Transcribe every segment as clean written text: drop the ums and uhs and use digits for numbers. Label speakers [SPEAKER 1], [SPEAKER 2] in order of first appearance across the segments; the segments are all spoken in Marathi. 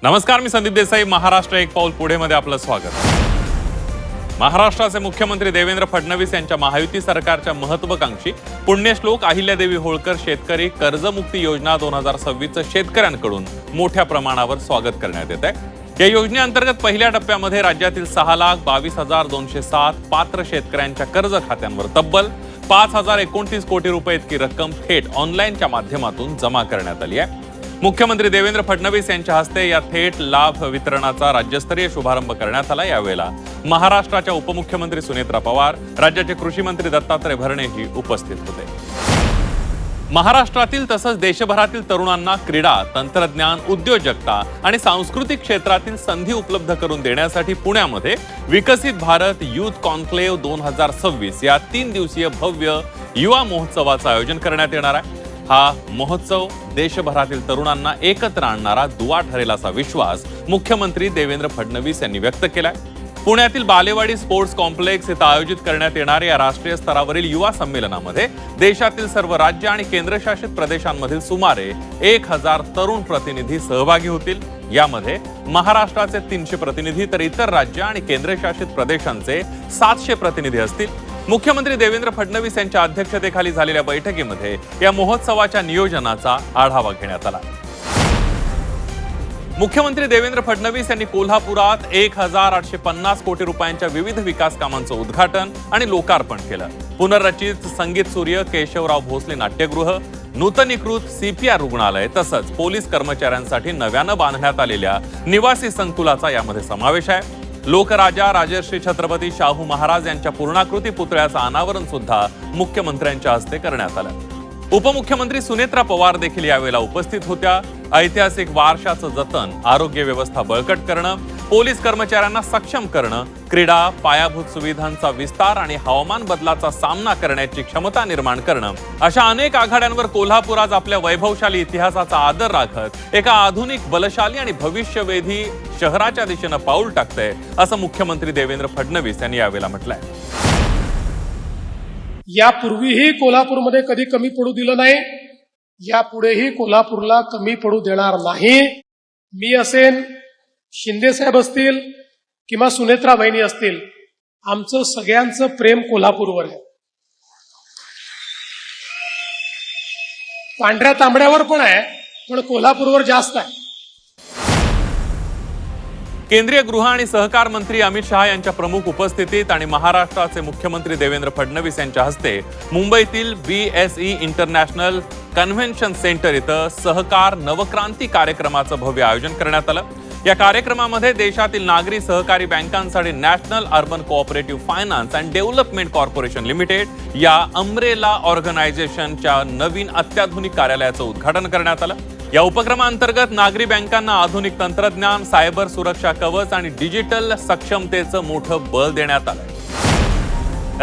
[SPEAKER 1] नमस्कार, मी संदीप देसाई. महाराष्ट्र एक पाऊल पुढे मध्ये आपलं स्वागत. महाराष्ट्राचे मुख्यमंत्री देवेंद्र फडणवीस यांच्या महायुती सरकारच्या महत्त्वाकांक्षी पुण्यश्लोक अहिल्यादेवी होळकर शेतकरी कर्जमुक्ती योजना 2026चं शेतकऱ्यांकडून मोठ्या प्रमाणावर स्वागत करण्यात येत आहे. या योजनेअंतर्गत पहिल्या टप्प्यामध्ये राज्यातील 6,22,207 पात्र शेतकऱ्यांच्या कर्ज खात्यांवर तब्बल 5,029 कोटी रुपये इतकी रक्कम थेट ऑनलाईनच्या माध्यमातून जमा करण्यात आली आहे. मुख्यमंत्री देवेंद्र फडणवीस यांच्या हस्ते या थेट लाभ वितरणाचा राज्यस्तरीय शुभारंभ करण्यात आला. यावेळेला महाराष्ट्राच्या उपमुख्यमंत्री सुनेत्रा पवार, राज्याचे कृषी मंत्री दत्तात्रय भरणेही उपस्थित होते. महाराष्ट्रातील तसंच देशभरातील तरुणांना क्रीडा, तंत्रज्ञान, उद्योजकता आणि सांस्कृतिक क्षेत्रातील संधी उपलब्ध करून देण्यासाठी पुण्यामध्ये विकसित भारत युथ कॉन्क्लेव्ह 2026 या 3 दिवसीय भव्य युवा महोत्सवाचं आयोजन करण्यात येणार आहे. हा महोत्सव देशभरातील तरुणांना एकत्र आणणारा दुवा ठरेल असा विश्वास मुख्यमंत्री देवेंद्र फडणवीस यांनी व्यक्त केलाय. पुण्यातील बालेवाडी स्पोर्ट्स कॉम्प्लेक्स इथं आयोजित करण्यात येणाऱ्या या राष्ट्रीय स्तरावरील युवा संमेलनामध्ये देशातील सर्व राज्य आणि केंद्रशासित प्रदेशांमधील सुमारे 1,000 तरुण प्रतिनिधी सहभागी होतील. यामध्ये महाराष्ट्राचे 300 प्रतिनिधी तर इतर राज्य आणि केंद्रशासित प्रदेशांचे 700 प्रतिनिधी असतील. मुख्यमंत्री देवेंद्र फडणवीस यांच्या अध्यक्षतेखाली झालेल्या बैठकीमध्ये या महोत्सवाच्या नियोजनाचा आढावा घेण्यात आला. मुख्यमंत्री देवेंद्र फडणवीस यांनी कोल्हापुरात 1,850 कोटी रुपयांच्या विविध विकास कामांचं उद्घाटन आणि लोकार्पण केलं. पुनर्रचित संगीत सूर्य केशवराव भोसले नाट्यगृह, नूतनीकृत CPR रुग्णालय तसंच पोलीस कर्मचाऱ्यांसाठी नव्यानं बांधण्यात आलेल्या निवासी संकुलाचा यामध्ये समावेश आहे. लोकराजा राजर्षी छत्रपती शाहू महाराज यांच्या पूर्णाकृती पुतळ्याचं अनावरण सुद्धा मुख्यमंत्र्यांच्या हस्ते करण्यात आलं. उपमुख्यमंत्री सुनेत्रा पवार देखील यावेळेला उपस्थित होत्या. ऐतिहासिक वारशाचं जतन, आरोग्य व्यवस्था बळकट करणं, पोलीस कर्मचाऱ्यांना सक्षम करणं, क्रीडा, पायाभूत सुविधांचा विस्तार आणि हवामान बदलाचा सामना करण्याची क्षमता निर्माण करणं अशा अनेक आघाड्यांवर कोल्हापूर आज आपल्या वैभवशाली इतिहासाचा आदर राखत एका आधुनिक, बलशाली आणि भविष्यवेधी शहराच्या दिशेनं पाऊल टाकतंय असं मुख्यमंत्री देवेंद्र फडणवीस यांनी यावेळेला म्हटलंय.
[SPEAKER 2] यापूर्वीही कोल्हापूरमध्ये कधी कमी पडू दिलं नाही, यापुढेही कोल्हापूरला कमी पडू देणार नाही. मी असेन, शिंदे साहेब असतील किंवा सुनेत्रा वहिनी असतील, आमचं सगळ्यांचं प्रेम कोल्हापूरवर आहे. पांढऱ्या तांबड्यावर पण आहे, पण कोल्हापूरवर जास्त आहे.
[SPEAKER 1] केंद्रीय गृह आणि सहकार मंत्री अमित शहा यांच्या प्रमुख उपस्थितीत आणि महाराष्ट्राचे मुख्यमंत्री देवेंद्र फडणवीस यांच्या हस्ते मुंबईतील BSE इंटरनॅशनल कन्व्हेन्शन सेंटर इथं सहकार नवक्रांती कार्यक्रमाचं भव्य आयोजन करण्यात आलं. या कार्यक्रमामध्ये देशातील नागरी सहकारी बँकांसाठी national urban cooperative finance and development corporation limited या अम्ब्रेला ऑर्गनायझेशनच्या नवीन अत्याधुनिक कार्यालयाचं उद्घाटन करण्यात आलं. या उपक्रमाअंतर्गत नागरी बँकांना आधुनिक तंत्रज्ञान, सायबर सुरक्षा कवच आणि डिजिटल सक्षमतेचं मोठं बळ देण्यात आलं.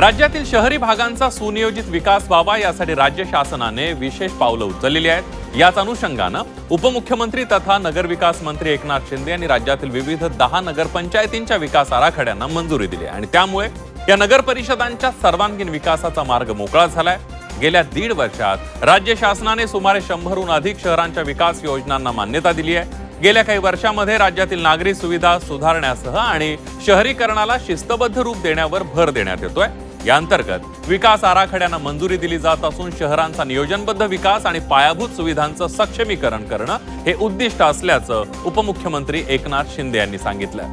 [SPEAKER 1] राज्यातील शहरी भागांचा सुनियोजित विकास व्हावा यासाठी राज्य शासनाने विशेष पावलं उचललेली आहेत. याच अनुषंगानं उपमुख्यमंत्री तथा नगरविकास मंत्री एकनाथ शिंदे यांनी राज्यातील विविध 10 नगरपंचायतींच्या विकास आराखड्यांना मंजुरी दिली आणि त्यामुळे या नगर परिषदांच्या सर्वांगीण विकासाचा मार्ग मोकळा झालाय. गेल्या 1.5 वर्षात राज्य शासनाने सुमारे 100हून अधिक शहरांच्या विकास योजनांना मान्यता दिली आहे. गेल्या काही वर्षांमध्ये राज्यातील नागरी सुविधा सुधारण्यासह आणि शहरीकरणाला शिस्तबद्ध रूप देण्यावर भर देण्यात येतोय. या अंतर्गत विकास आराखड्यांना मंजुरी दिली जात असून शहरांचा नियोजनबद्ध विकास आणि पायाभूत सुविधांचं सक्षमीकरण करणं हे उद्दिष्ट असल्याचं उपमुख्यमंत्री एकनाथ शिंदे यांनी सांगितलं.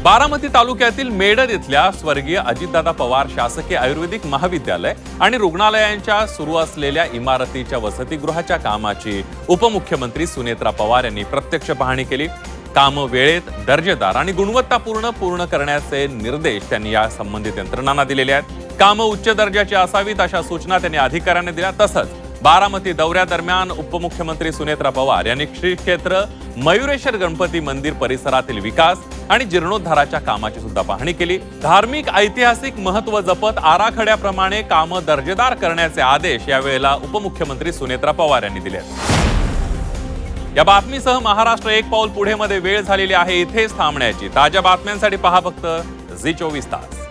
[SPEAKER 1] बारामती तालुक्यातील मेडद इथल्या स्वर्गीय अजितदादा पवार शासकीय आयुर्वेदिक महाविद्यालय आणि रुग्णालयांच्या सुरू असलेल्या इमारतीच्या वसतिगृहाच्या कामाची उपमुख्यमंत्री सुनेत्रा पवार यांनी प्रत्यक्ष पाहणी केली. कामं वेळेत, दर्जेदार आणि गुणवत्तापूर्ण करण्याचे निर्देश त्यांनी या संबंधित यंत्रणांना दिलेले आहेत. कामं उच्च दर्जाची असावीत अशा सूचना त्यांनी अधिकाऱ्यांना दिल्या. तसंच बारामती दौऱ्यादरम्यान उपमुख्यमंत्री सुनेत्रा पवार यांनी श्री क्षेत्र मयुरेश्वर गणपती मंदिर परिसरातील विकास आणि जीर्णोद्धाराच्या कामाची सुद्धा पाहणी केली. धार्मिक ऐतिहासिक महत्त्व जपत आराखड्याप्रमाणे कामं दर्जेदार करण्याचे आदेश यावेळेला उपमुख्यमंत्री सुनेत्रा पवार यांनी दिले. या बातमीसह महाराष्ट्र एक पाऊल पुढे मध्ये वेळ झालेली आहे इथेच थांबण्याची. ताज्या बातम्यांसाठी पहा फक्त झी 24 तास.